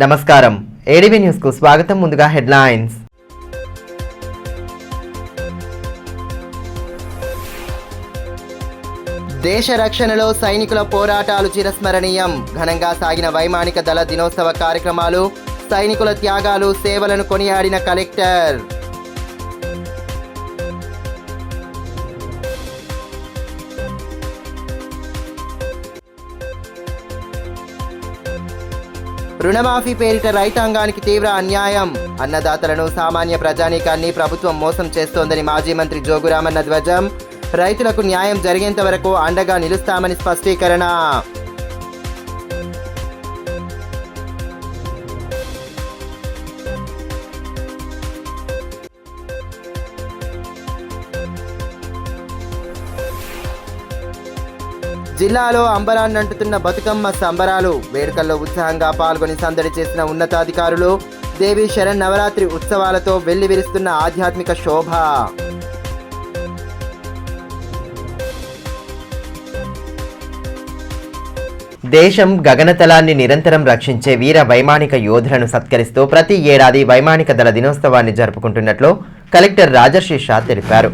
నమస్కారం ADV news కు స్వాగతం. ముందుగా హెడ్లైన్స్. దేశ రక్షణలో సైనికుల పోరాటాలు చిరస్మరణీయం. ఘనంగా సాగిన వైమానిక దళ దినోత్సవ కార్యక్రమాలు, సైనికుల త్యాగాలు, సేవలను కొనియాడిన కలెక్టర్. రుణమాఫీ పేరిట రైతాంగానికి తీవ్ర అన్యాయం. అన్నదాతలను, సామాన్య ప్రజానీకాన్ని ప్రభుత్వం మోసం చేస్తోందని మాజీ మంత్రి జోగురామన్న ధ్వజం. రైతులకు న్యాయం జరిగేంత వరకు అండగా నిలుస్తామని స్పష్టీకరణ. జిల్లాలో అంబరాన్నంటుతున్న బతుకమ్మ సంబరాలు. వేడుకల్లో ఉత్సాహంగా పాల్గొని సందడి చేసిన ఉన్నతాధికారులు. దేవీ శరణ్ నవరాత్రి ఉత్సవాలతో వెల్లివిరుస్తున్న ఆధ్యాత్మిక శోభ. దేశం గగనతలాన్ని నిరంతరం రక్షించే వీర వైమానిక యోధులను సత్కరిస్తూ ప్రతి ఏడాది వైమానిక దళ దినోత్సవాన్ని జరుపుకుంటున్నట్లు కలెక్టర్ రాజర్షి షా తెలిపారు.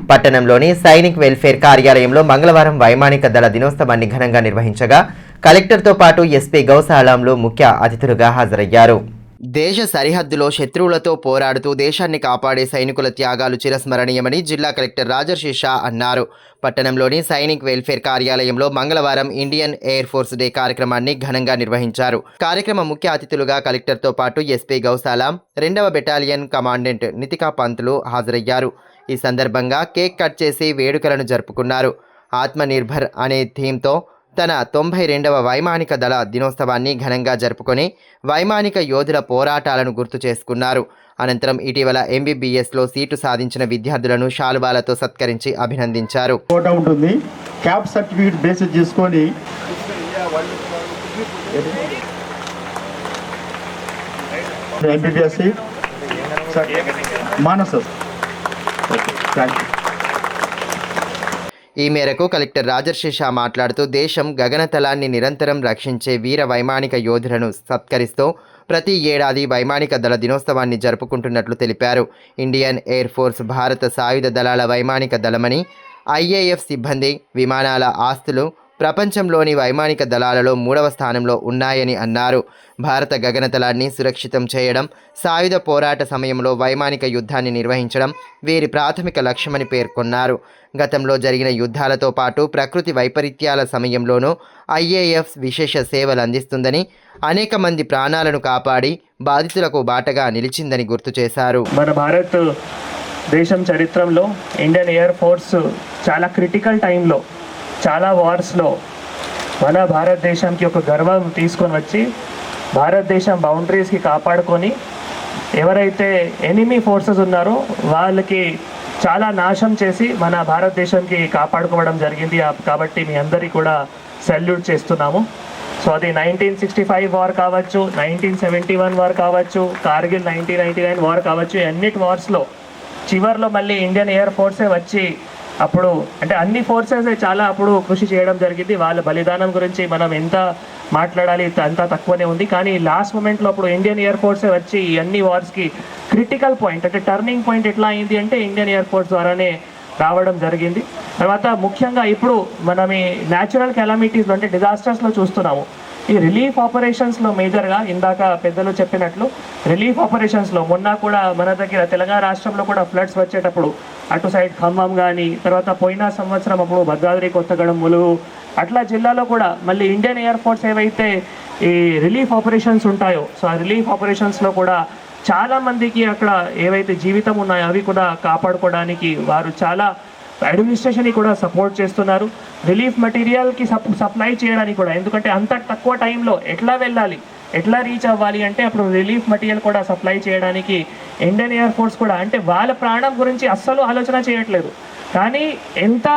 పట్టణంలోని సైనిక్ వెల్ఫేర్ కార్యాలయంలో మంగళవారం వైమానిక దళ దినోత్సవాన్ని ఘనంగా నిర్వహించగా కలెక్టర్తో పాటు ఎస్పీ గౌసాలాంలు ముఖ్య అతిథులుగా హాజరయ్యారు. దేశ సరిహద్దులో శత్రువులతో పోరాడుతూ దేశాన్ని కాపాడే సైనికుల త్యాగాలు చిరస్మరణీయమని జిల్లా కలెక్టర్ రాజర్షి షా అన్నారు. పట్టణంలోని సైనిక్ వెల్ఫేర్ కార్యాలయంలో మంగళవారం ఇండియన్ ఎయిర్ ఫోర్స్ డే కార్యక్రమాన్ని ఘనంగా నిర్వహించారు. కార్యక్రమ ముఖ్య అతిథులుగా కలెక్టర్తో పాటు ఎస్పీ గౌసాలాం, 2వ బెటాలియన్ కమాండెంట్ నితికా పంతులు హాజరయ్యారు. ఈ సందర్భంగా కేక్ కట్ చేసి వేడుకలను జరుపుకున్నారు. ఆత్మనిర్భర్ అనే థీమ్తో తన 92వ వైమానిక దళ దినోత్సవాన్ని ఘనంగా జరుపుకొని వైమానిక యోధుల పోరాటాలను గుర్తు చేసుకున్నారు. అనంతరం ఇటీవల ఎంబీబీఎస్లో సీటు సాధించిన విద్యార్థులను శాలువాలతో సత్కరించి అభినందించారు. క్యాప్ సర్టిఫికేట్ బేస్ చేసుకొని ఎంబీబీఎస్ మానస. ఈ మేరకు కలెక్టర్ రాజర్షి షా మాట్లాడుతూ దేశం గగనతలాన్ని నిరంతరం రక్షించే వీర వైమానిక యోధులను సత్కరిస్తూ ప్రతి ఏడాది వైమానిక దళ దినోత్సవాన్ని జరుపుకుంటున్నట్లు తెలిపారు. ఇండియన్ ఎయిర్ ఫోర్స్ భారత సాయుధ దళాల వైమానిక దళమని, ఐఏఎఫ్ సిబ్బంది, విమానాల ఆస్తులు ప్రపంచంలోని వైమానిక దళాలలో 3వ స్థానంలో ఉన్నాయని అన్నారు. భారత గగనతలాన్ని సురక్షితం చేయడం, సాయుధ పోరాట సమయంలో వైమానిక యుద్ధాన్ని నిర్వహించడం వీరి ప్రాథమిక లక్ష్యమని పేర్కొన్నారు. గతంలో జరిగిన యుద్ధాలతో పాటు ప్రకృతి వైపరీత్యాల సమయంలోనూ ఐఏఎఫ్ విశేష సేవలు అందిస్తుందని, అనేక మంది ప్రాణాలను కాపాడి బాధితులకు బాటగా నిలిచిందని గుర్తు చేశారు. మన భారత దేశం చరిత్రలో ఇండియన్ ఎయిర్ ఫోర్స్ చాలా క్రిటికల్ టైంలో, చాలా వార్స్లో మన భారతదేశంకి ఒక గర్వం తీసుకొని వచ్చి భారతదేశం బౌండరీస్కి కాపాడుకొని ఎవరైతే ఎనిమీ ఫోర్సెస్ ఉన్నారో వాళ్ళకి చాలా నాశనం చేసి మన భారతదేశంకి కాపాడుకోవడం జరిగింది. కాబట్టి మీ అందరికీ కూడా సెల్యూట్ చేస్తున్నాము. సో అది 1965 వార్ కావచ్చు, 1971 వార్ కావచ్చు, కార్గిల్ 1999 వార్ కావచ్చు, అన్నిటి వార్స్లో చివరిలో మళ్ళీ ఇండియన్ ఎయిర్ ఫోర్సే వచ్చి అప్పుడు అంటే అన్ని ఫోర్సెస్ చాలా అప్పుడు కృషి చేయడం జరిగింది. వాళ్ళ బలిదానం గురించి మనం ఎంత మాట్లాడాలి అంత తక్కువనే ఉంది. కానీ లాస్ట్ మూమెంట్లో అప్పుడు ఇండియన్ ఎయిర్ ఫోర్సే వచ్చి ఈ అన్ని వార్స్కి క్రిటికల్ పాయింట్ అంటే టర్నింగ్ పాయింట్ ఎట్లా అయింది అంటే ఇండియన్ ఎయిర్ ఫోర్స్ ద్వారానే రావడం జరిగింది. తర్వాత ముఖ్యంగా ఇప్పుడు మనం ఈ న్యాచురల్ కెలామిటీస్లో అంటే డిజాస్టర్స్లో చూస్తున్నాము. ఈ రిలీఫ్ ఆపరేషన్స్లో మేజర్గా ఇందాక పెద్దలు చెప్పినట్లు రిలీఫ్ ఆపరేషన్స్లో మొన్న కూడా మన దగ్గర తెలంగాణ రాష్ట్రంలో కూడా ఫ్లడ్స్ వచ్చేటప్పుడు అటు సైడ్ ఖమ్మం కానీ, తర్వాత పోయిన సంవత్సరం అప్పుడు భద్రాద్రి, కొత్తగూడెం, ములుగు అట్లా జిల్లాలో కూడా మళ్ళీ ఇండియన్ ఎయిర్ ఫోర్స్ ఏవైతే ఈ రిలీఫ్ ఆపరేషన్స్ ఉంటాయో సో ఆ రిలీఫ్ ఆపరేషన్స్లో కూడా చాలామందికి అక్కడ ఏవైతే జీవితం ఉన్నాయో అవి కూడా కాపాడుకోవడానికి వారు చాలా అడ్మినిస్ట్రేషన్ని కూడా సపోర్ట్ చేస్తున్నారు. రిలీఫ్ మెటీరియల్కి సప్లై చేయడానికి కూడా, ఎందుకంటే అంత తక్కువ టైంలో ఎట్లా వెళ్ళాలి, ఎట్లా రీచ్ అవ్వాలి అంటే అప్పుడు రిలీఫ్ మెటీరియల్ కూడా సప్లై చేయడానికి ఇండియన్ ఎయిర్ ఫోర్స్ కూడా అంటే వాళ్ళ ప్రాణం గురించి అస్సలు ఆలోచన చేయట్లేదు. కానీ ఎంత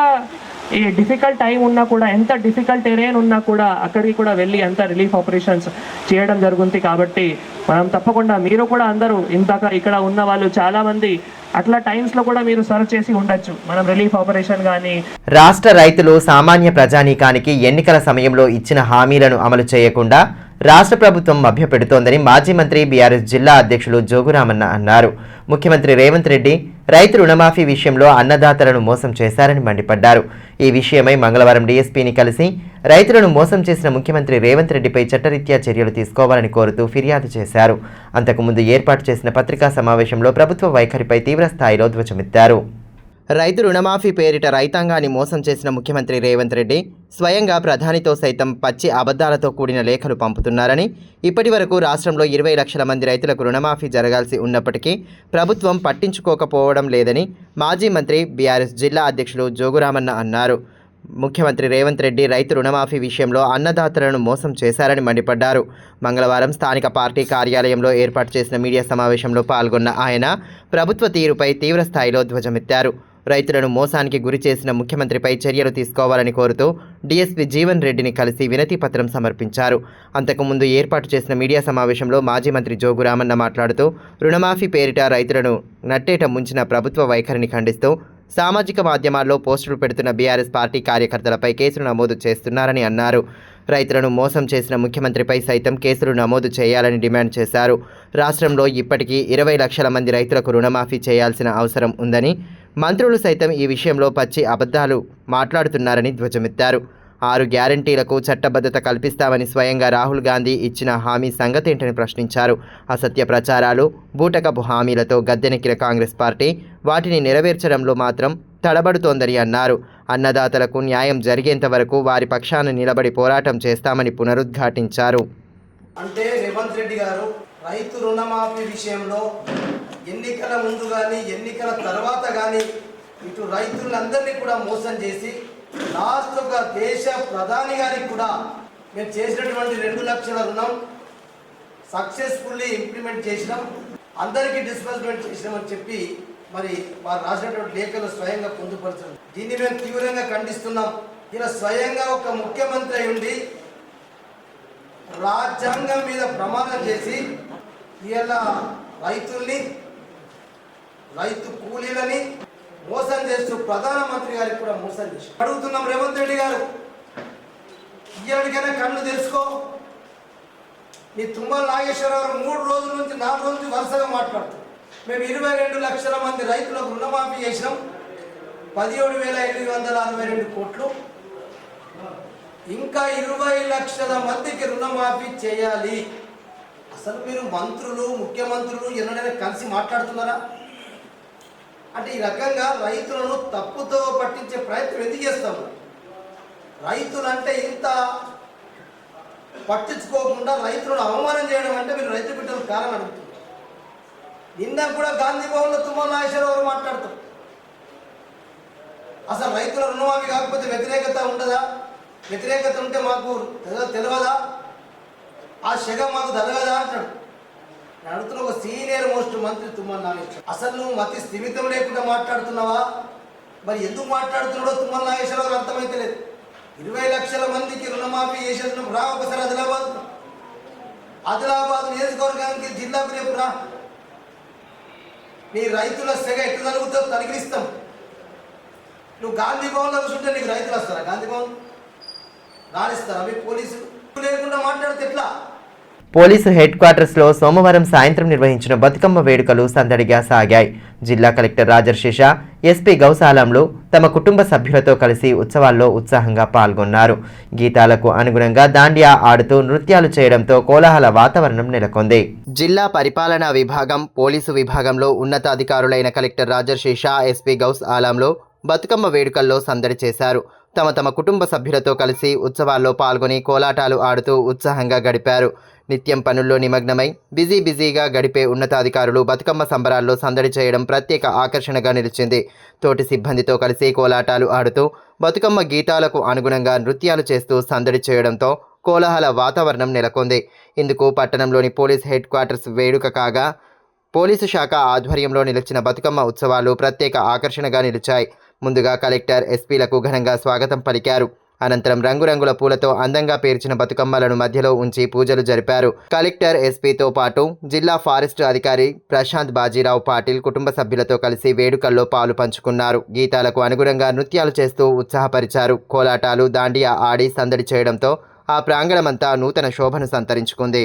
ఈ డిఫికల్ట్ టైం ఉన్నా కూడా, ఎంత డిఫికల్ట్ టెరైన్ ఉన్నా కూడా అక్కడికి కూడా వెళ్ళి అంత రిలీఫ్ ఆపరేషన్స్ చేయడం జరుగుతుంది. కాబట్టి మనం తప్పకుండా మీరు కూడా అందరూ ఇందాక ఇక్కడ ఉన్న వాళ్ళు చాలామంది అట్లా టైమ్స్లో కూడా మీరు సర్వ్ చేసి ఉండొచ్చు. మనం రిలీఫ్ ఆపరేషన్ కానీ రాష్ట్ర రైతులు సామాన్య ప్రజానీకానికి ఎన్నికల సమయంలో ఇచ్చిన హామీలను అమలు చేయకుండా రాష్ట్ర ప్రభుత్వం మభ్యపెడుతోందని మాజీ మంత్రి బీఆర్ఎస్ జిల్లా అధ్యక్షులు జోగురామన్న అన్నారు. ముఖ్యమంత్రి రేవంత్ రెడ్డి రైతు రుణమాఫీ విషయంలో అన్నదాతలను మోసం చేశారని మండిపడ్డారు. ఈ విషయమై మంగళవారం డీఎస్పీని కలిసి రైతులను మోసం చేసిన ముఖ్యమంత్రి రేవంత్ రెడ్డిపై చట్టరీత్యా చర్యలు తీసుకోవాలని కోరుతూ ఫిర్యాదు చేశారు. అంతకుముందు ఏర్పాటు చేసిన పత్రికా సమావేశంలో ప్రభుత్వ వైఖరిపై తీవ్రస్థాయిలో ధ్వజమెత్తారు. రైతు రుణమాఫీ పేరిట రైతాంగాన్ని మోసం చేసిన ముఖ్యమంత్రి రేవంత్ రెడ్డి స్వయంగా ప్రధానితో సైతం పచ్చి అబద్ధాలతో కూడిన లేఖలు పంపుతున్నారని, ఇప్పటి వరకు రాష్ట్రంలో 20 లక్షల మంది రైతులకు రుణమాఫీ జరగాల్సి ఉన్నప్పటికీ ప్రభుత్వం పట్టించుకోకపోవడం లేదని మాజీ మంత్రి బీఆర్ఎస్ జిల్లా అధ్యక్షులు జోగురామన్న అన్నారు. ముఖ్యమంత్రి రేవంత్ రెడ్డి రైతు రుణమాఫీ విషయంలో అన్నదాతలను మోసం చేశారని మండిపడ్డారు. మంగళవారం స్థానిక పార్టీ కార్యాలయంలో ఏర్పాటు చేసిన మీడియా సమావేశంలో పాల్గొన్న ఆయన ప్రభుత్వ తీరుపై తీవ్రస్థాయిలో ధ్వజమెత్తారు. రైతులను మోసానికి గురి చేసిన ముఖ్యమంత్రిపై చర్యలు తీసుకోవాలని కోరుతూ డీఎస్పీ జీవన్ రెడ్డిని కలిసి వినతి పత్రం సమర్పించారు. అంతకుముందు ఏర్పాటు చేసిన మీడియా సమావేశంలో మాజీ మంత్రి జోగురామన్న మాట్లాడుతూ రుణమాఫీ పేరిట రైతులను నట్టేట ముంచిన ప్రభుత్వ వైఖరిని ఖండిస్తూ సామాజిక మాధ్యమాల్లో పోస్టులు పెడుతున్న బీఆర్ఎస్ పార్టీ కార్యకర్తలపై కేసులు నమోదు చేస్తున్నారని అన్నారు. రైతులను మోసం చేసిన ముఖ్యమంత్రిపై సైతం కేసులు నమోదు చేయాలని డిమాండ్ చేశారు. రాష్ట్రంలో ఇప్పటికీ 20 లక్షల మంది రైతులకు రుణమాఫీ చేయాల్సిన అవసరం ఉందని, మంత్రులు సైతం ఈ విషయంలో పచ్చి అబద్ధాలు మాట్లాడుతున్నారని ధ్వజమెత్తారు. 6 గ్యారంటీలకు చట్టబద్ధత కల్పిస్తామని స్వయంగా రాహుల్ గాంధీ ఇచ్చిన హామీ సంగతేంటని ప్రశ్నించారు. అసత్య ప్రచారాలు, బూటకపు హామీలతో గద్దెనెక్కిన కాంగ్రెస్ పార్టీ వాటిని నెరవేర్చడంలో మాత్రం తడబడుతోందని అన్నారు. అన్నదాతలకు న్యాయం జరిగేంత వరకు వారి పక్షాన నిలబడి పోరాటం చేస్తామని పునరుద్ఘాటించారు. అంటే రేవంత్ రెడ్డి గారు రైతు రుణమాఫీ విషయంలో ఎన్నికల ముందు కానీ ఎన్నికల తర్వాత కానీ ఇటు రైతులందరినీ కూడా మోసం చేసి లాస్ట్ ఒక దేశ ప్రధాని గారికి కూడా మేము చేసినటువంటి 2 లక్షల రుణం సక్సెస్ఫుల్లీ ఇంప్లిమెంట్ చేసినాం, అందరికీ డిస్బర్స్మెంట్ చేసినామని చెప్పి మరి వారు రాసినటువంటి లేఖలు స్వయంగా పొందుపరచడం, దీన్ని మేము తీవ్రంగా ఖండిస్తున్నాం. ఇలా స్వయంగా ఒక ముఖ్యమంత్రి అయి ఉండి రాజ్యాంగం మీద ప్రమాణం చేసి ఇలా రైతుల్ని, రైతు కూలీలని మోసం చేస్తూ ప్రధానమంత్రి గారికి కూడా మోసం చేసి అడుగుతున్నాం. రేవంత్ రెడ్డి గారు ఇయ్యాడికైనా కళ్ళు తెలుసుకో. మీ తుమ్మల నాగేశ్వరరావు 3 రోజుల నుంచి 4 రోజుల నుంచి వరుసగా మాట్లాడుతాం. మేము 22 లక్షల మంది రైతులకు రుణమాఫీ చేసినాం, 17,862 కోట్లు. ఇంకా 20 లక్షల మందికి రుణమాఫీ చేయాలి. అసలు మీరు మంత్రులు, ముఖ్యమంత్రులు ఎన్నడైనా కలిసి మాట్లాడుతున్నారా? అంటే ఈ రకంగా రైతులను తప్పుతో పట్టించే ప్రయత్నం ఎందుకు చేస్తాము? రైతులంటే ఇంత పట్టించుకోకుండా రైతులను అవమానం చేయడం అంటే మీరు రైతు బిడ్డలకు కారణం అడుగుతున్నారు. నిన్న కూడా గాంధీ భవన్లో తుమ్మల నాగేశ్వరరావు మాట్లాడతారు. అసలు రైతుల రుణమాఫీ కాకపోతే వ్యతిరేకత ఉండదా? వ్యతిరేకత ఉంటే మాకు తెలియదా? ఆ శగ మాకు తలగదా అంటాడు. నేను అడుగుతున్న ఒక సీనియర్ మోస్ట్ మంత్రి తుమ్మల నాగేశ్వరరావు, అసలు నువ్వు మతి స్థిమితం లేకుండా మాట్లాడుతున్నావా? మరి ఎందుకు మాట్లాడుతున్నాడో తుమ్మల నాగేశ్వరరావు అర్థమైతే లేదు. 20 లక్షల మందికి రుణమాఫీ చేసేసినప్పుడు రా ఒకసారి ఆదిలాబాద్ నియోజకవర్గానికి జిల్లాకు రేపు రా. నీ రైతుల సెగ ఎట్లా తలుగుతావు తలిగిస్తాం. నువ్వు గాంధీ భవన్లో కూర్చుంటే నీకు రైతులు వస్తారా? గాంధీ భవన్ రాణిస్తారా? మీ పోలీసులు లేకుండా మాట్లాడితే ఎట్లా? పోలీసు హెడ్ క్వార్టర్స్లో సోమవారం సాయంత్రం నిర్వహించిన బతుకమ్మ వేడుకలు సందడిగా సాగాయి. జిల్లా కలెక్టర్ రాజర్షిష, ఎస్పీ గౌసాలంలు తమ కుటుంబ సభ్యులతో కలిసి ఉత్సవాల్లో ఉత్సాహంగా పాల్గొన్నారు. గీతాలకు అనుగుణంగా దాండియా ఆడుతూ నృత్యాలు చేయడంతో కోలాహల వాతావరణం నెలకొంది. జిల్లా పరిపాలనా విభాగం, పోలీసు విభాగంలో ఉన్నతాధికారులైన కలెక్టర్ రాజర్షిష, ఎస్పీ గౌస్ ఆలంలో బతుకమ్మ వేడుకల్లో సందడి చేశారు. తమ కుటుంబ సభ్యులతో కలిసి ఉత్సవాల్లో పాల్గొని కోలాటాలు ఆడుతూ ఉత్సాహంగా గడిపారు. నిత్యం పనుల్లో నిమగ్నమై బిజీగా గడిపే ఉన్నతాధికారులు బతుకమ్మ సంబరాల్లో సందడి చేయడం ప్రత్యేక ఆకర్షణగా నిలిచింది. తోటి సిబ్బందితో కలిసి కోలాటాలు ఆడుతూ బతుకమ్మ గీతాలకు అనుగుణంగా నృత్యాలు చేస్తూ సందడి చేయడంతో కోలాహల వాతావరణం నెలకొంది. ఇందుకు పట్టణంలోని పోలీస్ హెడ్ క్వార్టర్స్ వేడుక కాగా, పోలీసు శాఖ ఆధ్వర్యంలో నిలిచిన బతుకమ్మ ఉత్సవాలు ప్రత్యేక ఆకర్షణగా నిలిచాయి. ముందుగా కలెక్టర్, ఎస్పీలకు ఘనంగా స్వాగతం పలికారు. అనంతరం రంగురంగుల పూలతో అందంగా పేర్చిన బతుకమ్మలను మధ్యలో ఉంచి పూజలు జరిపారు. కలెక్టర్, ఎస్పీతో పాటు జిల్లా ఫారెస్ట్ అధికారి ప్రశాంత్ బాజీరావు పాటిల్ కుటుంబ సభ్యులతో కలిసి వేడుకల్లో పాలు పంచుకున్నారు. గీతాలకు అనుగుణంగా నృత్యాలు చేస్తూ ఉత్సాహపరిచారు. కోలాటాలు, దాండియా ఆడి సందడి చేయడంతో ఆ ప్రాంగణమంతా నూతన శోభను సంతరించుకుంది.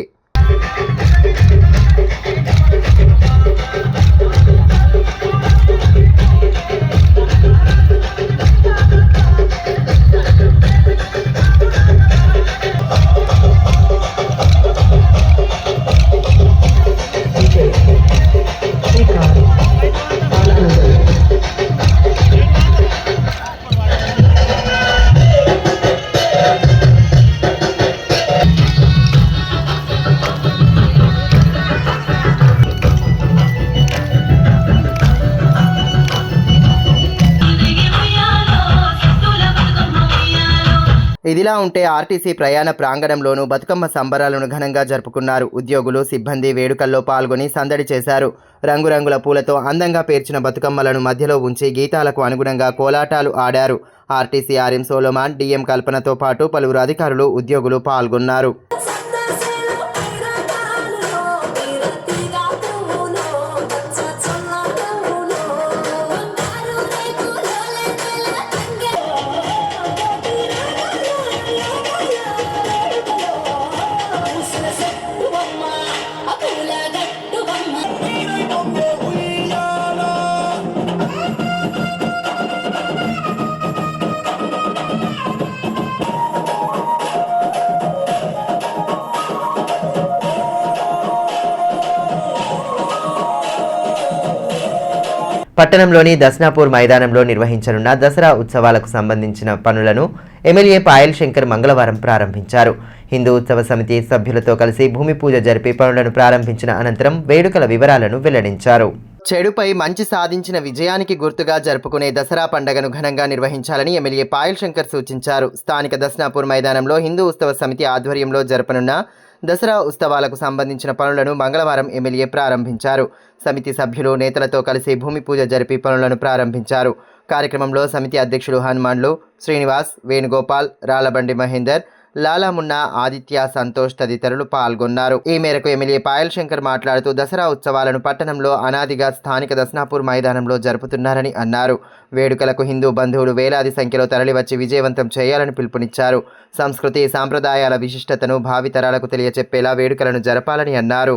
ఇదిలా ఉంటే ఆర్టీసీ ప్రయాణ ప్రాంగణంలోనూ బతుకమ్మ సంబరాలను ఘనంగా జరుపుకున్నారు. ఉద్యోగులు, సిబ్బంది వేడుకల్లో పాల్గొని సందడి చేశారు. రంగురంగుల పూలతో అందంగా పేర్చిన బతుకమ్మలను మధ్యలో ఉంచి గీతాలకు అనుగుణంగా కోలాటాలు ఆడారు. ఆర్టీసీ ఆర్ఎం సోలోమాన్, డిఎం కల్పనతో పాటు పలువురు అధికారులు, ఉద్యోగులు పాల్గొన్నారు. పట్టణంలోని దస్నాపూర్ మైదానంలో నిర్వహించనున్న దసరా ఉత్సవాలకు సంబంధించిన పనులను ఎమ్మెల్యే పాయల్ శంకర్ మంగళవారం ప్రారంభించారు. హిందూ ఉత్సవ సమితి సభ్యులతో కలిసి భూమి పూజ జరిపి పనులను ప్రారంభించిన అనంతరం వేడుకల వివరాలను వెల్లడించారు. చెడుపై మంచి సాధించిన విజయానికి గుర్తుగా జరుపుకునే దసరా పండుగను ఘనంగా నిర్వహించాలని ఎమ్మెల్యే పాయల్ శంకర్ సూచించారు. స్థానిక దస్నాపూర్ మైదానంలో హిందూ ఉత్సవ సమితి ఆధ్వర్యంలో జరపనున్న దసరా ఉత్సవాలకు సంబంధించిన పనులను మంగళవారం ఎమ్మెల్యే ప్రారంభించారు. సమితి సభ్యులు, నేతలతో కలిసి భూమి పూజ జరిపి పనులను ప్రారంభించారు. కార్యక్రమంలో సమితి అధ్యక్షులు హనుమాన్లు, శ్రీనివాస్, వేణుగోపాల్, రాళ్లబండి మహేందర్, లాలామున్నా, ఆదిత్య, సంతోష్ తదితరులు పాల్గొన్నారు. ఈ మేరకు ఎమ్మెల్యే పాయల్ శంకర్ మాట్లాడుతూ దసరా ఉత్సవాలను పట్టణంలో అనాదిగా స్థానిక దస్నాపూర్ మైదానంలో జరుపుతున్నారని అన్నారు. వేడుకలకు హిందూ బంధువులు వేలాది సంఖ్యలో తరలివచ్చి విజయవంతం చేయాలని పిలుపునిచ్చారు. సంస్కృతి, సాంప్రదాయాల విశిష్టతను భావితరాలకు తెలియచెప్పేలా వేడుకలను జరపాలని అన్నారు.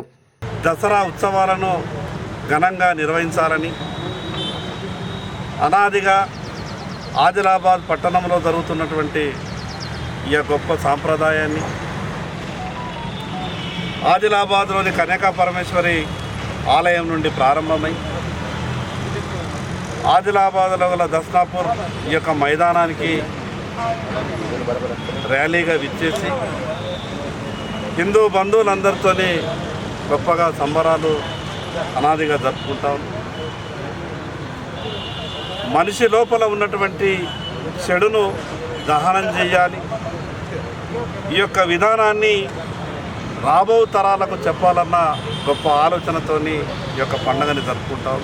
దసరా ఉత్సవాలను ఘనంగా నిర్వహించాలని అనాదిగా ఆదిలాబాద్ పట్టణంలో జరుగుతున్నటువంటి ఈ గొప్ప సాంప్రదాయాన్ని ఆదిలాబాద్లోని కన్యకా పరమేశ్వరి ఆలయం నుండి ప్రారంభమై ఆదిలాబాద్లో గల దస్నాపూర్ ఈ యొక్క మైదానానికి ర్యాలీగా విచ్చేసి హిందూ బంధువులందరితో గొప్పగా సంబరాలు అనాదిగా జరుపుకుంటాం. మనిషి లోపల ఉన్నటువంటి చెడును దహనం చేయాలి. ఈ యొక్క విధానాన్ని రాబో తరాలకు చెప్పాలన్న గొప్ప ఆలోచనతోని ఈ యొక్క పండుగని జరుపుకుంటాం.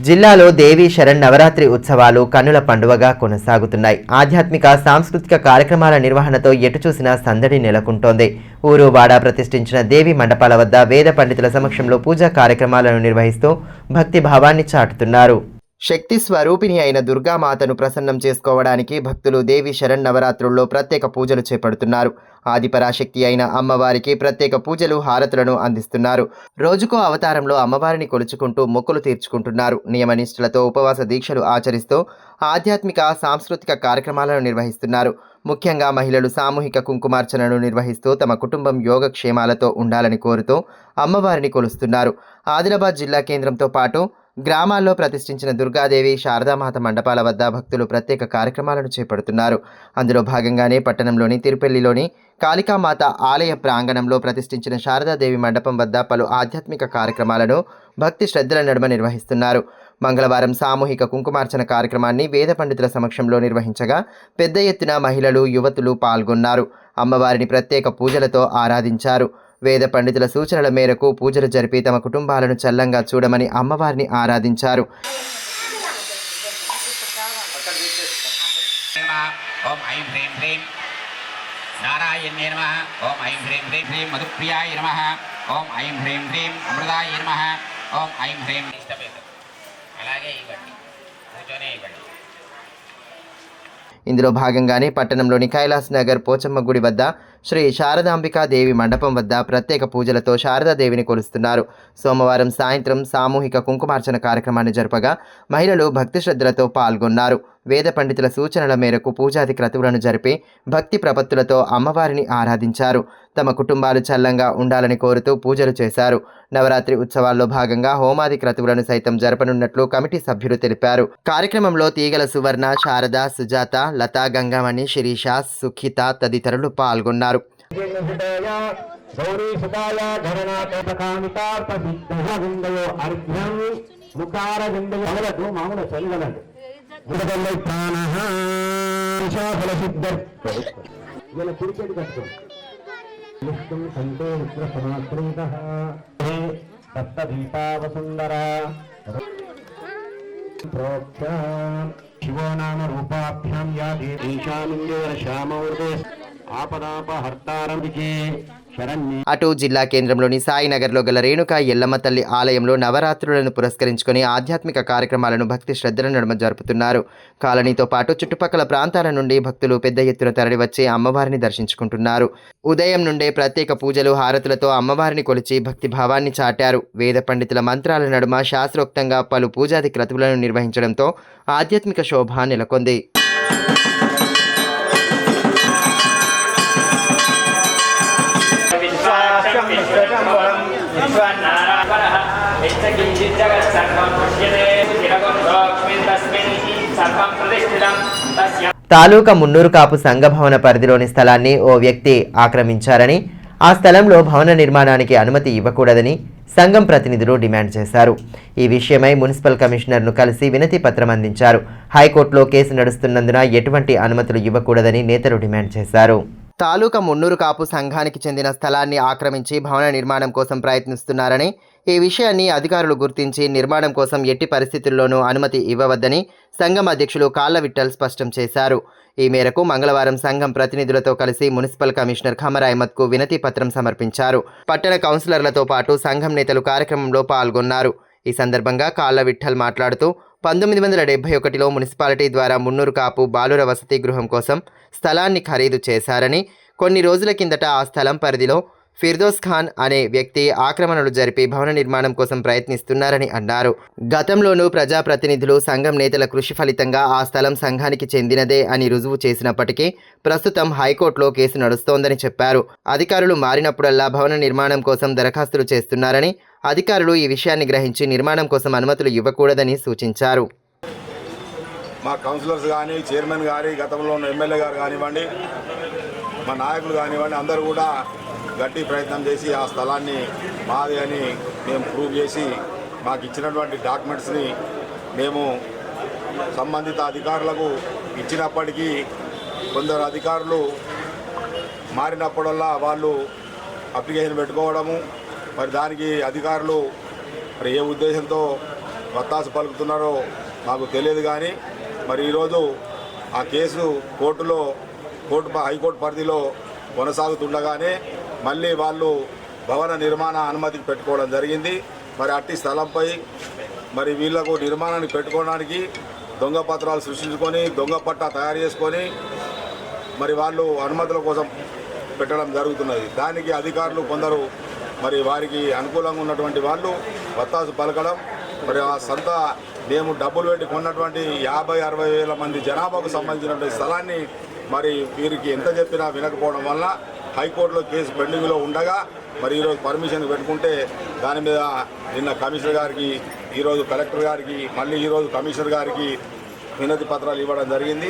జిల్లాలో దేవీ శరణ్ నవరాత్రి ఉత్సవాలు కన్నుల పండువగా కొనసాగుతున్నాయి. ఆధ్యాత్మిక, సాంస్కృతిక కార్యక్రమాల నిర్వహణతో ఎటు చూసినా సందడి నెలకొంటోంది. ఊరు వాడ ప్రతిష్ఠించిన దేవి మండపాల వద్ద వేద పండితుల సమక్షంలో పూజా కార్యక్రమాలను నిర్వహిస్తూ భక్తి భావాన్ని చాటుతున్నారు. శక్తి స్వరూపిణి అయిన దుర్గామాతను ప్రసన్నం చేసుకోవడానికి భక్తులు దేవి శరణ్ నవరాత్రుల్లో ప్రత్యేక పూజలు చేపడుతున్నారు. ఆదిపరాశక్తి అయిన అమ్మవారికి ప్రత్యేక పూజలు, హారతులను అందిస్తున్నారు. రోజుకో అవతారంలో అమ్మవారిని కొలుచుకుంటూ మొక్కులు తీర్చుకుంటున్నారు. నియమనిష్ఠులతో ఉపవాస దీక్షలు ఆచరిస్తూ ఆధ్యాత్మిక, సాంస్కృతిక కార్యక్రమాలను నిర్వహిస్తున్నారు. ముఖ్యంగా మహిళలు సామూహిక కుంకుమార్చనను నిర్వహిస్తూ తమ కుటుంబం యోగక్షేమాలతో ఉండాలని కోరుతూ అమ్మవారిని కొలుస్తున్నారు. ఆదిలాబాద్ జిల్లా కేంద్రంతో పాటు గ్రామాల్లో ప్రతిష్ఠించిన దుర్గాదేవి, శారదామాత మండపాల వద్ద భక్తులు ప్రత్యేక కార్యక్రమాలను చేపడుతున్నారు. అందులో భాగంగానే పట్టణంలోని తిరుపల్లిలోని కాళికామాత ఆలయ ప్రాంగణంలో ప్రతిష్ఠించిన శారదాదేవి మండపం వద్ద పలు ఆధ్యాత్మిక కార్యక్రమాలను భక్తి శ్రద్ధల నడుమ నిర్వహిస్తున్నారు. మంగళవారం సామూహిక కుంకుమార్చన కార్యక్రమాన్ని వేద పండితుల సమక్షంలో నిర్వహించగా పెద్ద ఎత్తున మహిళలు, యువతులు పాల్గొన్నారు. అమ్మవారిని ప్రత్యేక పూజలతో ఆరాధించారు. వేద పండితుల సూచనల మేరకు పూజలు జరిపి తమ కుటుంబాలను చల్లంగా చూడమని అమ్మవారిని ఆరాధించారు. ఓం ఐం హ్రీం హ్రీం నారాయణ్యే నమః. ఓం ఐం హ్రీం హ్రీం హ్రీం మధుప్రియాయ నమః. ఓం ఐం హ్రీం హ్రీం అమృతాయ నమః. ఓం ఐం హ్రీం ఇష్టపేద అలాగే ఇవ్వండి, కూర్చొనే ఇవ్వండి. ఇందులో భాగంగానే పట్టణంలోని కైలాస్ నగర్ పోచమ్మ గుడి వద్ద శ్రీ శారదాంబికా దేవి మండపం వద్ద ప్రత్యేక పూజలతో శారదాదేవిని కొలుస్తున్నారు. సోమవారం సాయంత్రం సామూహిక కుంకుమార్చన కార్యక్రమాన్ని జరపగా మహిళలు భక్తి శ్రద్ధలతో పాల్గొన్నారు. వేద పండితుల సూచనల మేరకు పూజాది క్రతువులను జరిపి భక్తి ప్రపత్తులతో అమ్మవారిని ఆరాధించారు. తమ కుటుంబాలు చల్లంగా ఉండాలని కోరుతూ పూజలు చేశారు. నవరాత్రి ఉత్సవాల్లో భాగంగా హోమాది క్రతువులను సైతం జరపనున్నట్లు కమిటీ సభ్యులు తెలిపారు. కార్యక్రమంలో తీగల సువర్ణ, శారద, సుజాత, లతా, గంగామణి, శిరీష, సుఖిత తదితరులు పాల్గొన్నారు. శివో నామ రూపాభ్యాం యా ఆపదాపహర్తారంభికే శరణ్యే. అటు జిల్లా కేంద్రంలోని సాయినగర్లో గల రేణుకా ఎల్లమ్మ తల్లి ఆలయంలో నవరాత్రులను పురస్కరించుకొని ఆధ్యాత్మిక కార్యక్రమాలను భక్తి శ్రద్ధల నడుమ జరుపుతున్నారు. కాలనీతో పాటు చుట్టుపక్కల ప్రాంతాల నుండి భక్తులు పెద్ద ఎత్తున తరలివచ్చి అమ్మవారిని దర్శించుకుంటున్నారు. ఉదయం నుండే ప్రత్యేక పూజలు, హారతులతో అమ్మవారిని కొలిచి భక్తి భావాన్ని చాటారు. వేద పండితుల మంత్రాల నడుమ శాస్త్రోక్తంగా పలు పూజాది క్రతువులను నిర్వహించడంతో ఆధ్యాత్మిక శోభ నెలకొంది. తాలూకా మున్నూరు కాపు సంఘ భవన పరిధిలోని స్థలాన్ని ఓ వ్యక్తి ఆక్రమించారని, ఆ స్థలంలో భవన నిర్మాణానికి అనుమతి ఇవ్వకూడదని సంఘం ప్రతినిధులు డిమాండ్ చేశారు. ఈ విషయమై మున్సిపల్ కమిషనర్ను కలిసి వినతి పత్రం అందించారు. హైకోర్టులో కేసు నడుస్తున్నందున ఎటువంటి అనుమతులు ఇవ్వకూడదని నేతలు డిమాండ్ చేశారు. తాలూకా మున్నూరు కాపు సంఘానికి చెందిన స్థలాన్ని ఆక్రమించి భవన నిర్మాణం కోసం ప్రయత్నిస్తున్నారని, ఈ విషయాన్ని అధికారులు గుర్తించి నిర్మాణం కోసం ఎట్టి పరిస్థితుల్లోనూ అనుమతి ఇవ్వవద్దని సంఘం అధ్యక్షులు కాళ్ళ విఠల్ స్పష్టం చేశారు. ఈ మేరకు మంగళవారం సంఘం ప్రతినిధులతో కలిసి మున్సిపల్ కమిషనర్ ఖమర్ అహ్మద్కు వినతి పత్రం సమర్పించారు. పట్టణ కౌన్సిలర్లతో పాటు సంఘం నేతలు కార్యక్రమంలో పాల్గొన్నారు. ఈ సందర్భంగా కాళ్ళ విఠల్ మాట్లాడుతూ 1971లో మున్సిపాలిటీ ద్వారా మున్నూరు కాపు బాలుర వసతి గృహం కోసం స్థలాన్ని ఖరీదు చేశారని, కొన్ని రోజుల కిందట ఆ స్థలం పరిధిలో ఫిర్దోస్ ఖాన్ అనే వ్యక్తి ఆక్రమణలు జరిపి భవన నిర్మాణం కోసం ప్రయత్నిస్తున్నారని అన్నారు. గతంలోనూ ప్రజాప్రతినిధులు, సంఘం నేతల కృషి ఫలితంగా ఆ స్థలం సంఘానికి చెందినదే అని రుజువు చేసినప్పటికీ ప్రస్తుతం హైకోర్టులో కేసు నడుస్తోందని చెప్పారు. అధికారులు మారినప్పుడల్లా భవన నిర్మాణం కోసం దరఖాస్తులు చేస్తున్నారని, అధికారులు ఈ విషయాన్ని గ్రహించి నిర్మాణం కోసం అనుమతులు ఇవ్వకూడదని సూచించారు. మా కౌన్సిలర్స్ కానీ, చైర్మన్ గారి, గతంలో ఉన్న ఎమ్మెల్యే గారు కానివ్వండి, మా నాయకులు కానివ్వండి, అందరూ కూడా గట్టి ప్రయత్నం చేసి ఆ స్థలాన్ని మాది అని మేము ప్రూవ్ చేసి మాకు ఇచ్చినటువంటి డాక్యుమెంట్స్ని మేము సంబంధిత అధికారులకు ఇచ్చినప్పటికీ కొందరు అధికారులు మారినప్పుడల్లా వాళ్ళు అప్లికేషన్ పెట్టుకోవడము, మరి దానికి అధికారులు మరి ఏ ఉద్దేశంతో వత్తాసు పలుకుతున్నారో మాకు తెలియదు. కానీ మరి ఈరోజు ఆ కేసు హైకోర్టు పరిధిలో కొనసాగుతుండగానే మళ్ళీ వాళ్ళు భవన నిర్మాణ అనుమతికి పెట్టుకోవడం జరిగింది. మరి అట్టి స్థలంపై మరి వీళ్లకు నిర్మాణానికి పెట్టుకోవడానికి దొంగ పత్రాలు సృష్టించుకొని, దొంగ పట్టా తయారు చేసుకొని మరి వాళ్ళు అనుమతుల కోసం పెట్టడం జరుగుతున్నది. దానికి అధికారులు కొందరు మరి వారికి అనుకూలంగా ఉన్నటువంటి వాళ్ళు వత్తాసు పలకడం, మరి ఆ సంత మేము డబ్బులు పెట్టి కొన్నటువంటి 50-60 వేల మంది జనాభాకు సంబంధించినటువంటి స్థలాన్ని మరి వీరికి ఎంత చెప్పినా వినకపోవడం వల్ల హైకోర్టులో కేసు పెండింగ్లో ఉండగా మరి ఈరోజు పర్మిషన్ పెట్టుకుంటే దాని మీద నిన్న కమిషనర్ గారికి, ఈరోజు కలెక్టర్ గారికి, మళ్ళీ ఈరోజు కమిషనర్ గారికి వినతి పత్రాలు ఇవ్వడం జరిగింది.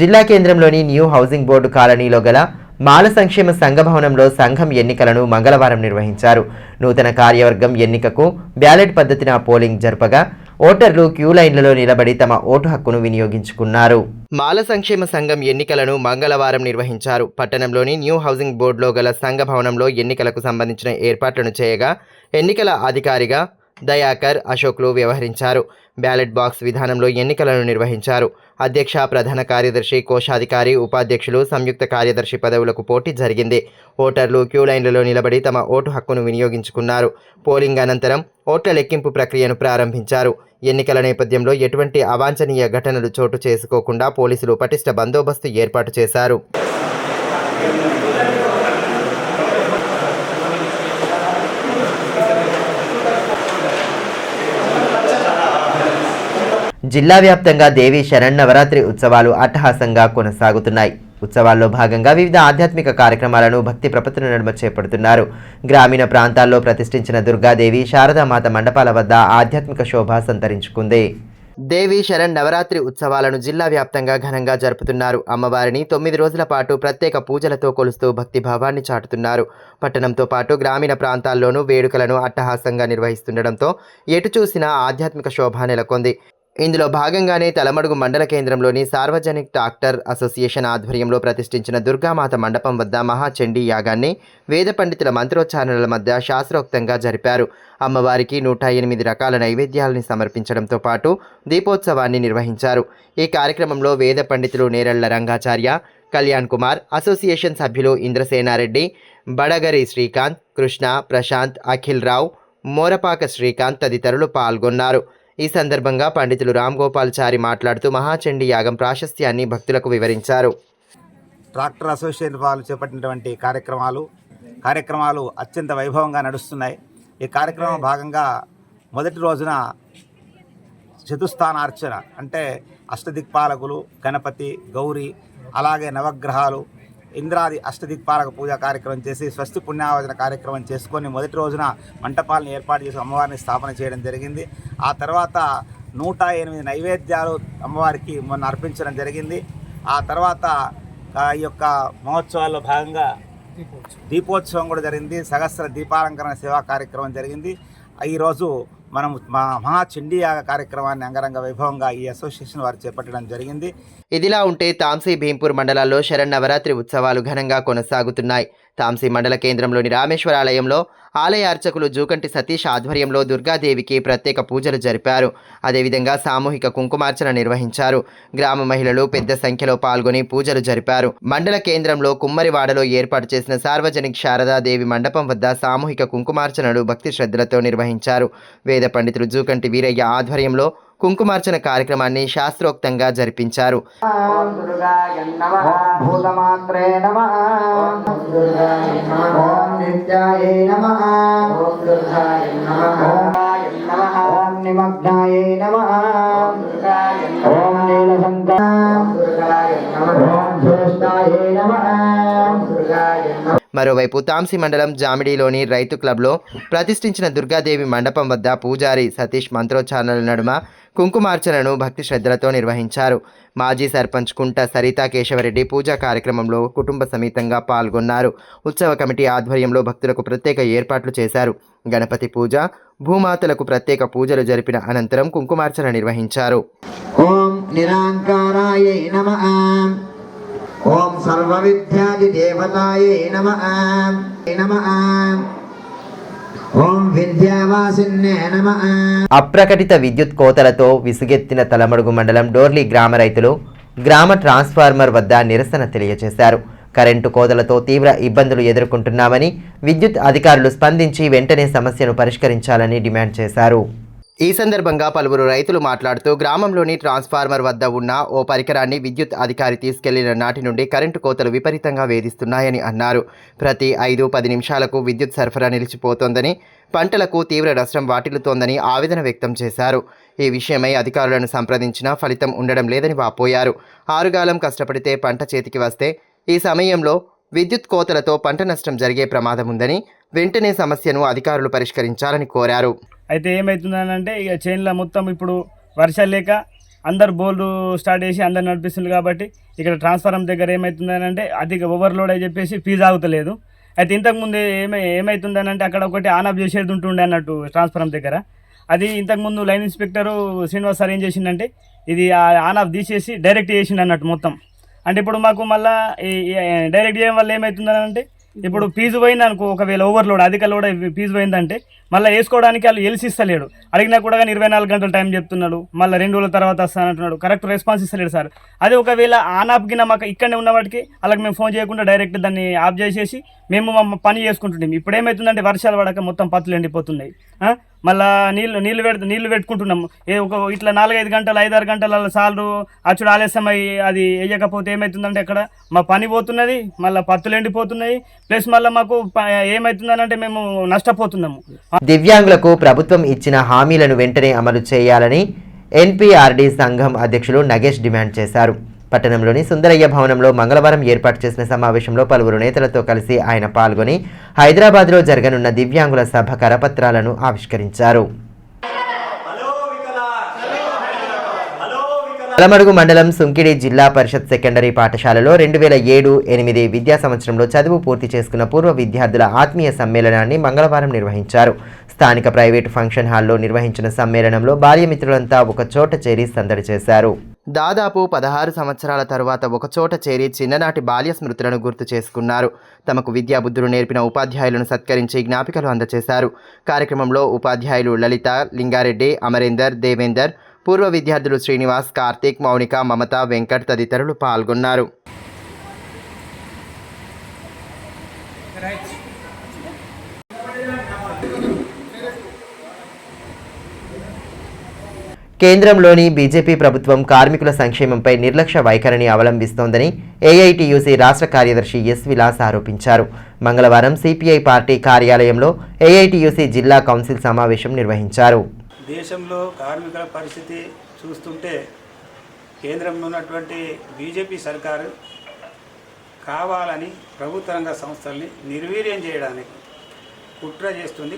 జిల్లా కేంద్రంలోని న్యూ హౌసింగ్ బోర్డు కాలనీలో గల మాల సంక్షేమ సంఘ భవనంలో సంఘం ఎన్నికలను మంగళవారం నిర్వహించారు. నూతన కార్యవర్గం ఎన్నికకు బ్యాలెట్ పద్ధతిన పోలింగ్ జరపగా ఓటర్లు క్యూ లైన్లలో నిలబడి తమ ఓటు హక్కును వినియోగించుకున్నారు. మాల సంక్షేమ సంఘం ఎన్నికలను మంగళవారం నిర్వహించారు. పట్టణంలోని న్యూ హౌసింగ్ బోర్డులో గల సంఘ భవనంలో ఎన్నికలకు సంబంధించిన ఏర్పాట్లను చేయగా ఎన్నికల అధికారిగా దయాకర్ అశోక్లు వ్యవహరించారు. బ్యాలెట్ బాక్స్ విధానంలో ఎన్నికలను నిర్వహించారు. అధ్యక్ష, ప్రధాన కార్యదర్శి, కోశాధికారి, ఉపాధ్యక్షులు, సంయుక్త కార్యదర్శి పదవులకు పోటీ జరిగింది. ఓటర్లు క్యూ లైన్లలో నిలబడి తమ ఓటు హక్కును వినియోగించుకున్నారు. పోలింగ్ అనంతరం ఓట్ల లెక్కింపు ప్రక్రియను ప్రారంభించారు. ఎన్నికల నేపథ్యంలో ఎటువంటి అవాంఛనీయ ఘటనలు చోటు చేసుకోకుండా పోలీసులు పటిష్ట బందోబస్తు ఏర్పాటు చేశారు. జిల్లా వ్యాప్తంగా దేవీ శరన్నవరాత్రి ఉత్సవాలు అట్టహాసంగా కొనసాగుతున్నాయి. ఉత్సవాల్లో భాగంగా వివిధ ఆధ్యాత్మిక కార్యక్రమాలను భక్తి ప్రపత్తుల నడుమ చేపడుతున్నారు. గ్రామీణ ప్రాంతాల్లో ప్రతిష్ఠించిన దుర్గాదేవి శారదామాత మండపాల వద్ద ఆధ్యాత్మిక శోభ సంతరించుకుంది. దేవీ శరణ్ నవరాత్రి ఉత్సవాలను జిల్లా వ్యాప్తంగా ఘనంగా జరుపుతున్నారు. అమ్మవారిని 9 రోజుల పాటు ప్రత్యేక పూజలతో కొలుస్తూ భక్తిభావాన్ని చాటుతున్నారు. పట్టణంతో పాటు గ్రామీణ ప్రాంతాల్లోనూ వేడుకలను అట్టహాసంగా నిర్వహిస్తుండటంతో ఎటు చూసినా ఆధ్యాత్మిక శోభ నెలకొంది. ఇందులో భాగంగానే తలమడుగు మండల కేంద్రంలోని సార్వజనిక్ డాక్టర్ అసోసియేషన్ ఆధ్వర్యంలో ప్రతిష్ఠించిన దుర్గామాత మండపం వద్ద మహాచండీ యాగాన్ని వేద పండితుల మంత్రోచ్చారణల మధ్య శాస్త్రోక్తంగా జరిపారు. అమ్మవారికి 108 రకాల నైవేద్యాలను సమర్పించడంతో పాటు దీపోత్సవాన్ని నిర్వహించారు. ఈ కార్యక్రమంలో వేద పండితులు నేరళ్ల రంగాచార్య, కళ్యాణ్ కుమార్, అసోసియేషన్ సభ్యులు ఇంద్రసేనారెడ్డి, బడగరి శ్రీకాంత్, కృష్ణ, ప్రశాంత్, అఖిల్ రావు, మోరపాక శ్రీకాంత్ తదితరులు పాల్గొన్నారు. ఈ సందర్భంగా పండితులు రామ్ గోపాల్చారి మాట్లాడుతూ మహాచండీ యాగం ప్రాశస్త్యాన్ని భక్తులకు వివరించారు. ట్రాక్టర్ అసోసియేషన్ వాళ్ళు చేపట్టినటువంటి కార్యక్రమాలు అత్యంత వైభవంగా నడుస్తున్నాయి. ఈ కార్యక్రమం భాగంగా మొదటి రోజున చతుస్థానార్చన అంటే అష్టదిక్పాలకులు, గణపతి, గౌరీ, అలాగే నవగ్రహాలు, ఇంద్రాది అష్టదిక్పాలక పూజా కార్యక్రమం చేసి స్వస్తి పుణ్యావచన కార్యక్రమం చేసుకొని మొదటి రోజున మంటపాలను ఏర్పాటు చేసి అమ్మవారిని స్థాపన చేయడం జరిగింది. ఆ తర్వాత 108 నైవేద్యాలు అమ్మవారికి మొన్న అర్పించడం జరిగింది. ఆ తర్వాత ఈ యొక్క మహోత్సవాల్లో భాగంగా దీపోత్సవం కూడా జరిగింది. సహస్ర దీపాలంకరణ సేవా కార్యక్రమం జరిగింది. ఈరోజు మనం మహాచండీ యాగ కార్యక్రమాన్ని అంగరంగ వైభవంగా ఈ అసోసియేషన్ వారు చేపట్టడం జరిగింది. ఇదిలా ఉంటే తాంసీ భీంపూర్ మండలాల్లో శరన్నవరాత్రి ఉత్సవాలు ఘనంగా కొనసాగుతున్నాయి. తాంసీ మండల కేంద్రంలోని రామేశ్వర ఆలయంలో ఆలయ అర్చకులు జూకంటి సతీష్ ఆధ్వర్యంలో దుర్గాదేవికి ప్రత్యేక పూజలు జరిపారు. అదేవిధంగా సామూహిక కుంకుమార్చన నిర్వహించారు. గ్రామ మహిళలు పెద్ద సంఖ్యలో పాల్గొని పూజలు జరిపారు. మండల కేంద్రంలో కుమ్మరివాడలో ఏర్పాటు చేసిన సార్వజనిక్ శారదాదేవి మండపం వద్ద సామూహిక కుంకుమార్చనలు భక్తి శ్రద్ధలతో నిర్వహించారు. వేద పండితులు జూకంటి వీరయ్య ఆధ్వర్యంలో కుంకుమార్చన కార్యక్రమాన్ని శాస్త్రోక్తంగా జరిపించారు. మరోవైపు తాంసీ మండలం జామిడిలోని రైతు క్లబ్లో ప్రతిష్ఠించిన దుర్గాదేవి మండపం వద్ద పూజారి సతీష్ మంత్రోచ్చారణల నడుమ కుంకుమార్చనను భక్తి శ్రద్ధలతో నిర్వహించారు. మాజీ సర్పంచ్ కుంట సరితా కేశవరెడ్డి పూజా కార్యక్రమంలో కుటుంబ సమేతంగా పాల్గొన్నారు. ఉత్సవ కమిటీ ఆధ్వర్యంలో భక్తులకు ప్రత్యేక ఏర్పాట్లు చేశారు. గణపతి పూజ, భూమాతలకు ప్రత్యేక పూజలు జరిపిన అనంతరం కుంకుమార్చన నిర్వహించారు. ఓం నిరాంకారాయై నమః, ఓం సర్వవిద్యాది దేవతాయై నమః నమః, ఓం విద్యావాసిన్నే నమః. అప్రకటిత విద్యుత్ కోతలతో విసుగెత్తిన తలమడుగు మండలం డోర్లీ గ్రామ రైతులు గ్రామ ట్రాన్స్ఫార్మర్ వద్ద నిరసన తెలియజేశారు. కరెంటు కోతలతో తీవ్ర ఇబ్బందులు ఎదుర్కొంటున్నామని, విద్యుత్ అధికారులు స్పందించి వెంటనే సమస్యను పరిష్కరించాలని డిమాండ్ చేశారు. ఈ సందర్భంగా పలువురు రైతులు మాట్లాడుతూ గ్రామంలోని ట్రాన్స్ఫార్మర్ వద్ద ఉన్న ఓ పరికరాన్ని విద్యుత్ అధికారి తీసుకెళ్లిన నాటి నుండి కరెంటు కోతలు విపరీతంగా వేధిస్తున్నాయని అన్నారు. ప్రతి 5-10 నిమిషాలకు విద్యుత్ సరఫరా నిలిచిపోతోందని, పంటలకు తీవ్ర నష్టం వాటిల్లుతోందని ఆవేదన వ్యక్తం చేశారు. ఈ విషయమై అధికారులను సంప్రదించినా ఫలితం ఉండడం లేదని వాపోయారు. ఆరుగాలం కష్టపడితే పంట చేతికి వస్తే ఈ సమయంలో విద్యుత్ కోతలతో పంట నష్టం జరిగే ప్రమాదం ఉందని, వెంటనే సమస్యను అధికారులు పరిష్కరించాలని కోరారు. అయితే ఏమవుతుందనంటే ఇక చేనులో మొత్తం ఇప్పుడు వర్షాలు లేక అందరు బోర్డు స్టార్ట్ చేసి అందరు నడిపిస్తుంది కాబట్టి ఇక్కడ ట్రాన్స్ఫార్మర్ దగ్గర ఏమవుతుందనంటే అధిక ఓవర్లోడ్ అని చెప్పేసి ఫీజు ఆగుతలేదు. అయితే ఇంతకుముందు ఏమవుతుందనంటే అక్కడ ఒకటి ఆన్ ఆఫ్ చేసేది ఉంటుండే అన్నట్టు ట్రాన్స్ఫార్మర్ దగ్గర. అది ఇంతకుముందు లైన్ ఇన్స్పెక్టరు శ్రీనివాస్ సార్ ఏం చేసిందంటే ఇది ఆన్ ఆఫ్ తీసేసి డైరెక్ట్ చేసిండు అన్నట్టు మొత్తం. అంటే ఇప్పుడు మాకు మళ్ళీ డైరెక్ట్ చేయడం వల్ల ఏమవుతుందనంటే ఇప్పుడు ఫీజు పోయింది అనుకో, ఒకవేళ ఓవర్లోడ్ అధిక లోడ్ ఫీజు పోయిందంటే మళ్ళీ వేసుకోవడానికి వాళ్ళు ఎల్సి ఇస్తలేడు. అడిగినా కూడా కానీ 24 గంటల టైం చెప్తున్నాడు. మళ్ళీ 2 రోజుల తర్వాత వస్తానంటున్నాడు. కరెక్ట్ రెస్పాన్స్ ఇస్తలేడు సార్. అదే ఒకవేళ ఆన్ ఆఫ్ గిన మాకు ఇక్కడనే ఉన్న వాటికి అలాగే మేము ఫోన్ చేయకుండా డైరెక్ట్ దాన్ని ఆఫ్ చేసేసి మేము పని చేసుకుంటుంటాం. ఇప్పుడు ఏమవుతుందంటే వర్షాలు పడక మొత్తం పత్తులు ఎండిపోతున్నాయి. మళ్ళీ నీళ్లు పెట్టుకుంటున్నాము. ఇట్లా 4-5 గంటలు 5-6 గంటల సార్లు అచ్చుడు ఆలస్యం అయ్యి అది వేయకపోతే ఏమవుతుందంటే అక్కడ మా పని పోతున్నది, మళ్ళీ పత్తులు ఎండిపోతున్నాయి. ప్లస్ మళ్ళీ మాకు ఏమవుతుందనంటే మేము నష్టపోతున్నాము. దివ్యాంగులకు ప్రభుత్వం ఇచ్చిన హామీలను వెంటనే అమలు చేయాలని, ఎన్పీఆర్డీ సంఘం అధ్యక్షులు నగేష్ డిమాండ్ చేశారు. పట్టణంలోని సుందరయ్య భవనంలో మంగళవారం ఏర్పాటు చేసిన సమావేశంలో పలువురు నేతలతో కలిసి ఆయన పాల్గొని హైదరాబాద్లో జరగనున్న దివ్యాంగుల సభ కరపత్రాలను ఆవిష్కరించారు. అలమడుగు మండలం సుంకిడి జిల్లా పరిషత్ సెకండరీ పాఠశాలలో 2007-8 విద్యా సంవత్సరంలో చదువు పూర్తి చేసుకున్న పూర్వ విద్యార్థుల ఆత్మీయ సమ్మేళనాన్ని మంగళవారం నిర్వహించారు. స్థానిక ప్రైవేటు ఫంక్షన్ హాల్లో నిర్వహించిన సమ్మేళనంలో బాల్యమిత్రులంతా ఒకచోట చేరి సందడి చేశారు. దాదాపు 16 సంవత్సరాల తరువాత ఒకచోట చేరి చిన్ననాటి బాల్య స్మృతులను గుర్తు చేసుకున్నారు. తమకు విద్యాబుద్ధులు నేర్పిన ఉపాధ్యాయులను సత్కరించి జ్ఞాపికలు అందజేశారు. కార్యక్రమంలో ఉపాధ్యాయులు లలిత, లింగారెడ్డి, అమరేందర్, దేవేందర్, పూర్వ విద్యార్థులు శ్రీనివాస్, కార్తీక్, మౌనిక, మమత, వెంకట్ తదితరులు పాల్గొన్నారు. కేంద్రంలోని బీజేపీ ప్రభుత్వం కార్మికుల సంక్షేమంపై నిర్లక్ష్య వైఖరిని అవలంబిస్తోందని ఏఐటీయూసీ రాష్ట్ర కార్యదర్శి ఎస్ విలాస్ ఆరోపించారు. మంగళవారం సిపిఐ పార్టీ కార్యాలయంలో ఏఐటీయూసీ జిల్లా కౌన్సిల్ సమావేశం నిర్వహించారు. దేశంలో కార్మికుల పరిస్థితి చూస్తుంటే కేంద్రంలో ఉన్నటువంటి బీజేపీ సర్కారు కావాలని ప్రభుత్వ రంగ సంస్థల్ని నిర్వీర్యం చేయడానికి కుట్ర చేస్తుంది,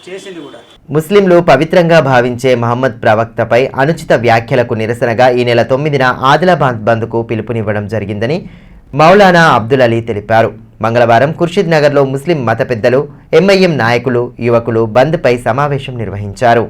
చేసింది కూడా. ముస్లింలు పవిత్రంగా భావించే మహమ్మద్ ప్రవక్తపై అనుచిత వ్యాఖ్యలకు నిరసనగా ఈ నెల 9న ఆదిలాబాద్ బంద్కు పిలుపునివ్వడం జరిగిందని మౌలానా అబ్దుల్ అలీ తెలిపారు. మంగళవారం ఖుర్షిద్ నగర్లో ముస్లిం మత పెద్దలు, ఎంఐఎం నాయకులు, యువకులు బంద్పై సమావేశం నిర్వహించారు.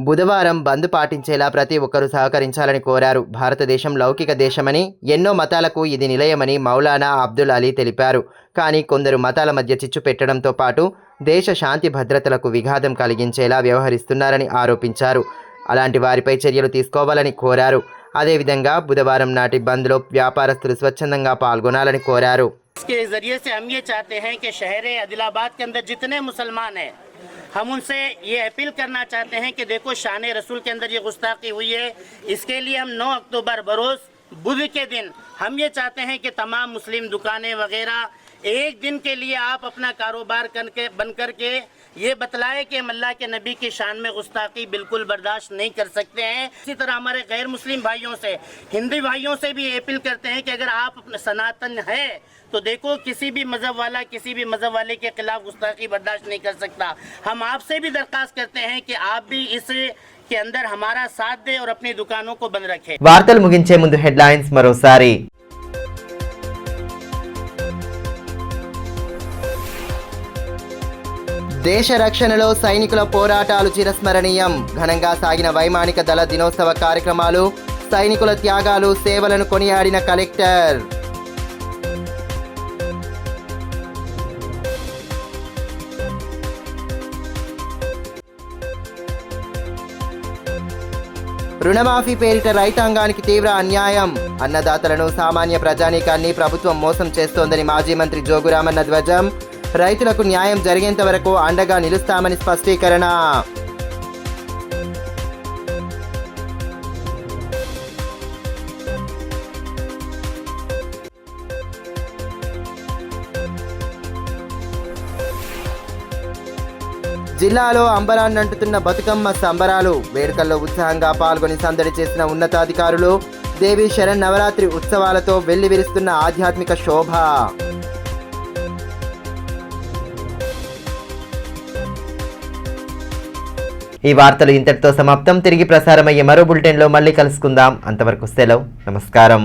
బుధవారం బంద్ పాటించేలా ప్రతి ఒక్కరూ సహకరించాలని కోరారు. భారతదేశం లౌకిక దేశమని, ఎన్నో మతాలకు ఇది నిలయమని మౌలానా అబ్దుల్ అలీ తెలిపారు. కానీ కొందరు మతాల మధ్య చిచ్చు పెట్టడంతో పాటు దేశ శాంతి భద్రతలకు విఘాతం కలిగించేలా వ్యవహరిస్తున్నారని ఆరోపించారు. అలాంటి వారిపై చర్యలు తీసుకోవాలని కోరారు. అదేవిధంగా బుధవారం నాటి బంద్లో వ్యాపారస్తులు స్వచ్ఛందంగా పాల్గొనాలని కోరారు. इसके जरिए से हम ये चाहते हैं कि शहर आदिलाबाद के अंदर जितने मुसलमान हैं, हम उनसे ये अपील करना चाहते हैं कि देखो शान रसूल के अंदर ये गुस्ताखी हुई है। इसके लिए हम 9 अक्टूबर बरोज बुध के दिन हम ये चाहते हैं कि तमाम मुस्लिम दुकानें वगैरह एक दिन के लिए आप अपना कारोबार बंद करके ये बतलाए कि हम अल्लाह के नबी की शान में गुस्ताखी बिल्कुल बर्दाश्त नहीं कर सकते हैं। इसी तरह हमारे गैर मुस्लिम भाइयों से, हिंदू भाइयों से भी अपील करते हैं कि अगर आप अपने सनातन है तो देखो किसी भी मजहब वाला किसी भी मजहब वाले के खिलाफ गुस्ताखी बर्दाश्त नहीं कर सकता। हम आपसे भी दरख्वास्त करते हैं कि आप भी इस के अंदर हमारा साथ दें और अपनी दुकानों को बंद रखें. వార్తలు ముగించే ముందు హెడ్లైన్స్ మరోసారి. దేశ రక్షణలో సైనికుల పోరాటాలు చిరస్మరణీయం. ఘనంగా సాగిన వైమానిక దళ దినోత్సవ కార్యక్రమాలు, సైనికుల త్యాగాలు, సేవలను కొనియాడిన కలెక్టర్. రుణమాఫీ పేరిట రైతాంగానికి తీవ్ర అన్యాయం. అన్నదాతలను, సామాన్య ప్రజానీకాన్ని ప్రభుత్వం మోసం చేస్తోందని మాజీ మంత్రి జోగురామన్న ధ్వజం. రైతులకు న్యాయం జరిగేంత వరకు అండగా నిలుస్తామని స్పష్టీకరణ. జిల్లాలో అంబరాన్నంటుతున్న బతుకమ్మ సంబరాలు. వేడుకల్లో ఉత్సాహంగా పాల్గొని సందడి చేసిన ఉన్నతాధికారులు. దేవి శరణ్ నవరాత్రి ఉత్సవాలతో వెల్లివిరుస్తున్న ఆధ్యాత్మిక శోభ. ఈ వార్తలు ఇంతటితో సమాప్తం. తిరిగి ప్రసారమయ్యే మరో బులెటిన్లో మళ్ళీ కలుసుకుందాం. అంతవరకు సెలవు. నమస్కారం.